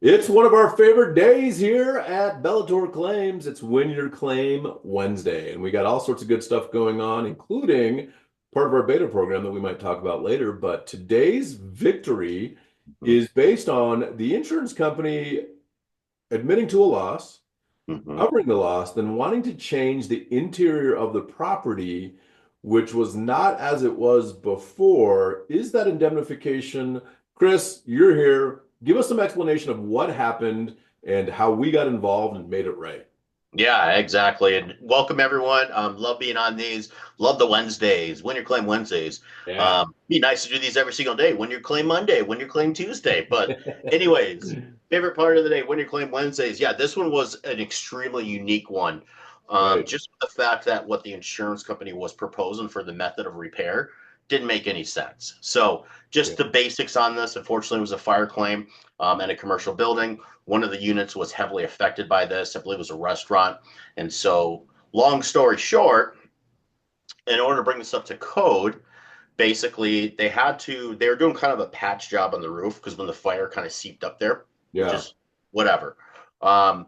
It's one of our favorite days here at Bellator Claims. It's Win Your Claim Wednesday, and we got all sorts of good stuff going on, including part of our beta program that we might talk about later. But today's victory Mhm. is based on the insurance company admitting to a loss, Mhm. covering the loss, then wanting to change the interior of the property, which was not as it was before. Is that indemnification? Chris, you're here. Give us some explanation of what happened and how we got involved and made it right. Yeah, exactly. And welcome everyone. Love being on these. Love the Wednesdays. Win your claim Wednesdays. Yeah. Be nice to do these every single day. Win your claim Monday. Win your claim Tuesday. But anyways, favorite part of the day. Win your claim Wednesdays. Yeah, this one was an extremely unique one. Right. Just the fact that what the insurance company was proposing for the method of repair didn't make any sense. So Yeah. just the basics on this. Unfortunately, it was a fire claim in a commercial building. One of the units was heavily affected by this. I believe it was a restaurant. And so, long story short, in order to bring this up to code, basically they were doing kind of a patch job on the roof because when the fire kind of seeped up there, which Yeah. is whatever. Um,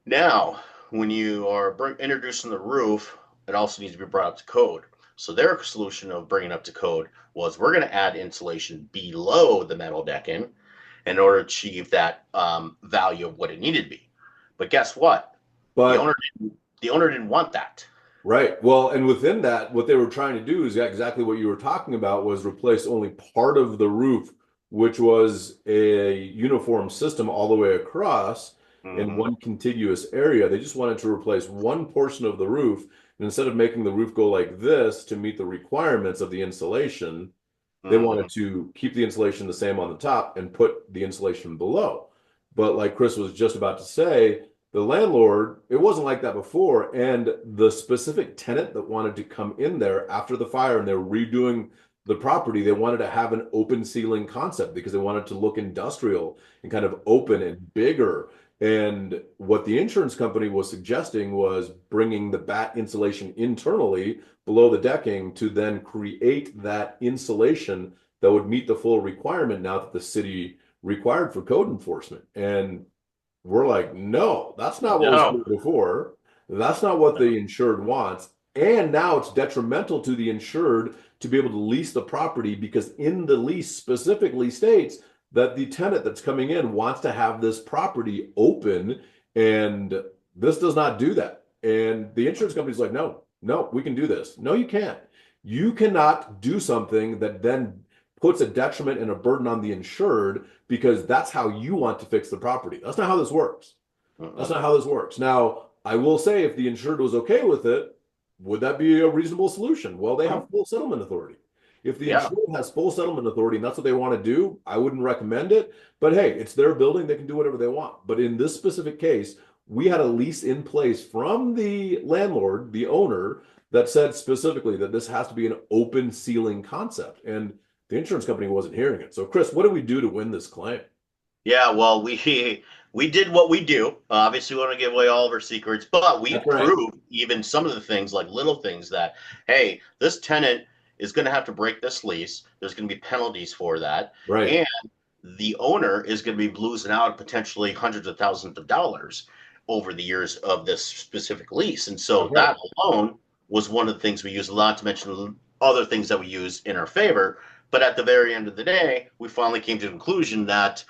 Now, when you are introducing the roof, it also needs to be brought up to code. So their solution of bringing up to code was we're going to add insulation below the metal decking in order to achieve that value of what it needed to be. But guess what? The owner But the owner didn't want that. right. Well, and within that, what they were trying to do is exactly what you were talking about was replace only part of the roof, which was a uniform system all the way across in Mm-hmm. one contiguous area. They just wanted to replace one portion of the roof. And instead of making the roof go like this to meet the requirements of the insulation, they Mm-hmm. wanted to keep the insulation the same on the top and put the insulation below. But like Chris was just about to say, the landlord, it wasn't like that before. And the specific tenant that wanted to come in there after the fire and they're redoing the property, they wanted to have an open ceiling concept because they wanted to look industrial and kind of open and bigger. And what the insurance company was suggesting was bringing the bat insulation internally below the decking to then create that insulation that would meet the full requirement now that the city required for code enforcement. And we're like, no, that's not what was No. here before. That's not what the insured wants. And now it's detrimental to the insured to be able to lease the property because in the lease specifically states that the tenant that's coming in wants to have this property open, and this does not do that. And the insurance company's like, no, no, we can do this. No, you can't. You cannot do something that then puts a detriment and a burden on the insured because that's how you want to fix the property. That's not how this works. That's Mm-mm. not how this works. Now, I will say if the insured was okay with it, would that be a reasonable solution? Well, they have full settlement authority. If the Yeah. insured has full settlement authority and that's what they want to do, I wouldn't recommend it. But hey, it's their building. They can do whatever they want. But in this specific case, we had a lease in place from the landlord, the owner, that said specifically that this has to be an open ceiling concept. And the insurance company wasn't hearing it. So, Chris, what do we do to win this claim? Yeah, well, we did what we do. Obviously, we want to give away all of our secrets, but we That's right. proved even some of the things, like little things, that hey, this tenant is going to have to break this lease. There's going to be penalties for that, Right. and the owner is going to be losing out potentially hundreds of thousands of dollars over the years of this specific lease. And so That's right. that alone was one of the things we used a lot, to mention other things that we use in our favor. But at the very end of the day, we finally came to the conclusion that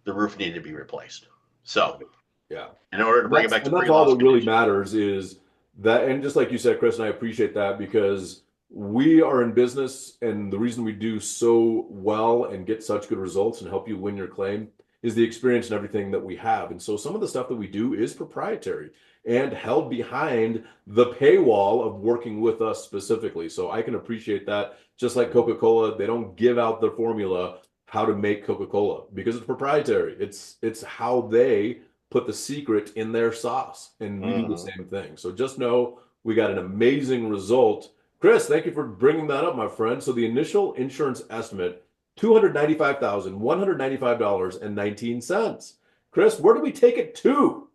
the roof needed to be replaced. So, Right. Yeah. in order to And bring it that's back to and that's all pre-loss that really condition. matters is that, and just like you said, Chris, and I appreciate that because we are in business, and the reason we do so well and get such good results and help you win your claim is the experience and everything that we have. And so some of the stuff that we do is proprietary and held behind the paywall of working with us specifically. So I can appreciate that. Just like Coca-Cola, they don't give out the formula how to make Coca-Cola because it's proprietary. It's how they put the secret in their sauce. And we do the Mm-hmm. same thing. So just know we got an amazing result. Chris, thank you for bringing that up, my friend. So the initial insurance estimate, $295,195.19. Chris, where do we take it to?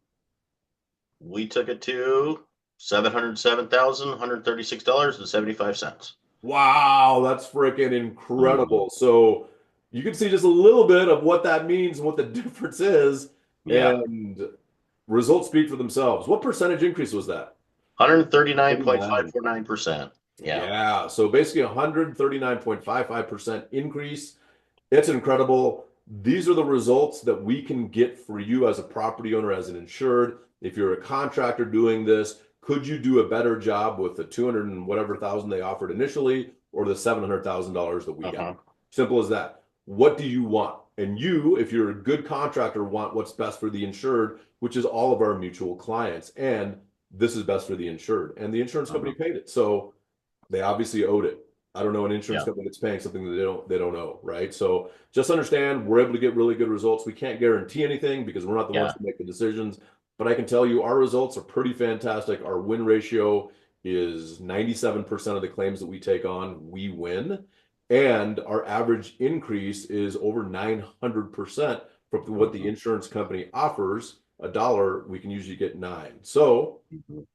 We took it to $707,136.75. Wow, that's freaking Mm-hmm. incredible. So you can see just a little bit of what that means and what the difference is, Yeah. and results speak for themselves. What percentage increase was that? 39. 139.549%. Yeah. Yeah, so basically 139.55% increase. It's incredible. These are the results that we can get for you as a property owner, as an insured. If you're a contractor doing this, could you do a better job with the 200 and whatever thousand they offered initially or the $700,000 that we got? Uh-huh. Simple as that. What do you want? And you, if you're a good contractor, want what's best for the insured, which is all of our mutual clients. And this is best for the insured. And the insurance company Uh-huh. paid it. So they obviously owed it. I don't know an insurance Yeah. company that's paying something that they don't owe, right? So just understand we're able to get really good results. We can't guarantee anything because we're not the ones Yeah. who make the decisions, but I can tell you our results are pretty fantastic. Our win ratio is 97% of the claims that we take on, we win. And our average increase is over 900% from what the Uh-huh. insurance company offers. A dollar, we can usually get nine. So Mhm.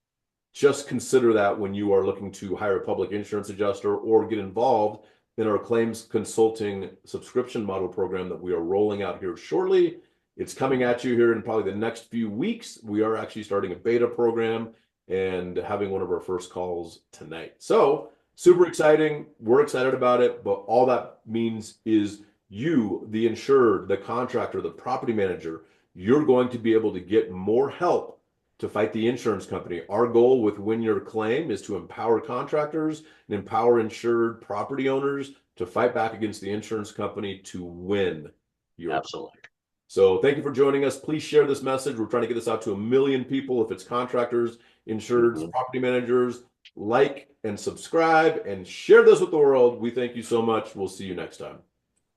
just consider that when you are looking to hire a public insurance adjuster or get involved in our claims consulting subscription model program that we are rolling out here shortly. It's coming Mhm. at you here in probably the next few weeks. We are actually starting a beta program and having one of our first calls tonight. So, super exciting. We're excited about it, but all that means is you, the insured, the contractor, the property manager, you're going to be able to get more help to fight the insurance company. Our goal with Win Your Claim is to empower contractors and empower insured property owners to fight back against the insurance company to win your claim. Absolutely. So thank you for joining us. Please share this message. We're trying to get this out to 1 million people. If it's contractors, insureds, Mhm. property managers, like and subscribe and share this with the world. We thank you so much. We'll see you next time.